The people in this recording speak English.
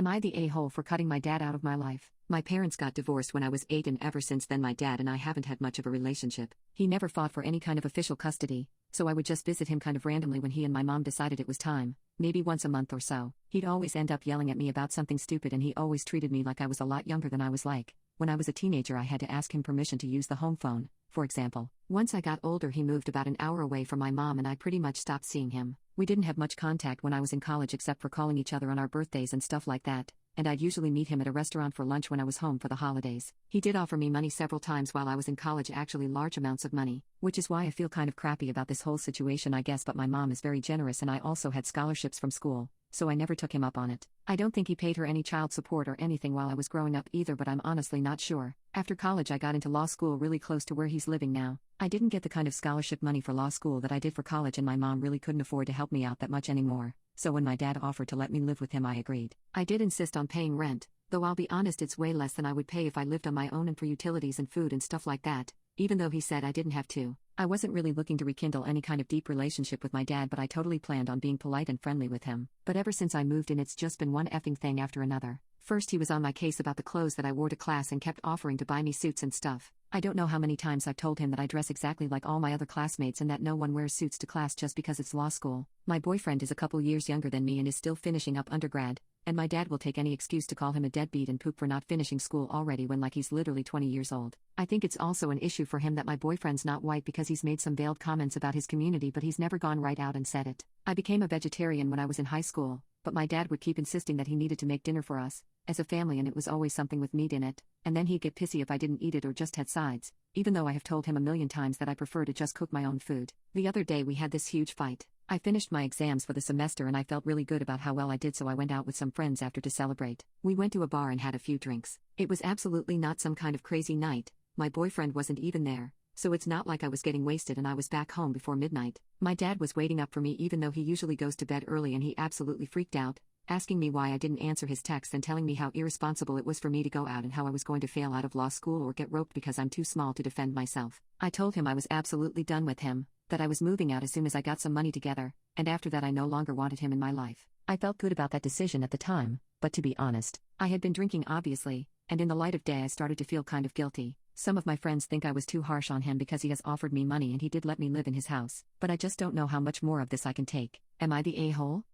Am I the a-hole for cutting my dad out of my life? My parents got divorced when I was 8 and ever since then my dad and I haven't had much of a relationship. He never fought for any kind of official custody, so I would just visit him kind of randomly when he and my mom decided it was time, maybe once a month or so. He'd always end up yelling at me about something stupid and he always treated me like I was a lot younger than I was like. When I was a teenager I had to ask him permission to use the home phone, for example. Once I got older he moved about an hour away from my mom and I pretty much stopped seeing him. We didn't have much contact when I was in college except for calling each other on our birthdays and stuff like that, and I'd usually meet him at a restaurant for lunch when I was home for the holidays. He did offer me money several times while I was in college, actually large amounts of money, which is why I feel kind of crappy about this whole situation I guess, but my mom is very generous and I also had scholarships from school, so I never took him up on it. I don't think he paid her any child support or anything while I was growing up either, but I'm honestly not sure. After college I got into law school really close to where he's living now. I didn't get the kind of scholarship money for law school that I did for college and my mom really couldn't afford to help me out that much anymore, so when my dad offered to let me live with him I agreed. I did insist on paying rent, though I'll be honest it's way less than I would pay if I lived on my own and for utilities and food and stuff like that, even though he said I didn't have to. I wasn't really looking to rekindle any kind of deep relationship with my dad, but I totally planned on being polite and friendly with him. But ever since I moved in it's just been one effing thing after another. First he was on my case about the clothes that I wore to class and kept offering to buy me suits and stuff. I don't know how many times I've told him that I dress exactly like all my other classmates and that no one wears suits to class just because it's law school. My boyfriend is a couple years younger than me and is still finishing up undergrad, and my dad will take any excuse to call him a deadbeat and poop for not finishing school already when like he's literally 20 years old. I think it's also an issue for him that my boyfriend's not white because he's made some veiled comments about his community but he's never gone right out and said it. I became a vegetarian when I was in high school, but my dad would keep insisting that he needed to make dinner for us as a family and it was always something with meat in it, and then he'd get pissy if I didn't eat it or just had sides, even though I have told him a million times that I prefer to just cook my own food. The other day we had this huge fight. I finished my exams for the semester and I felt really good about how well I did, so I went out with some friends after to celebrate. We went to a bar and had a few drinks. It was absolutely not some kind of crazy night. My boyfriend wasn't even there, so it's not like I was getting wasted and I was back home before midnight. My dad was waiting up for me even though he usually goes to bed early, and he absolutely freaked out, asking me why I didn't answer his text and telling me how irresponsible it was for me to go out and how I was going to fail out of law school or get roped because I'm too small to defend myself. I told him I was absolutely done with him, that I was moving out as soon as I got some money together, and after that I no longer wanted him in my life. I felt good about that decision at the time, but to be honest, I had been drinking obviously, and in the light of day I started to feel kind of guilty. Some of my friends think I was too harsh on him because he has offered me money and he did let me live in his house, but I just don't know how much more of this I can take. Am I the a-hole?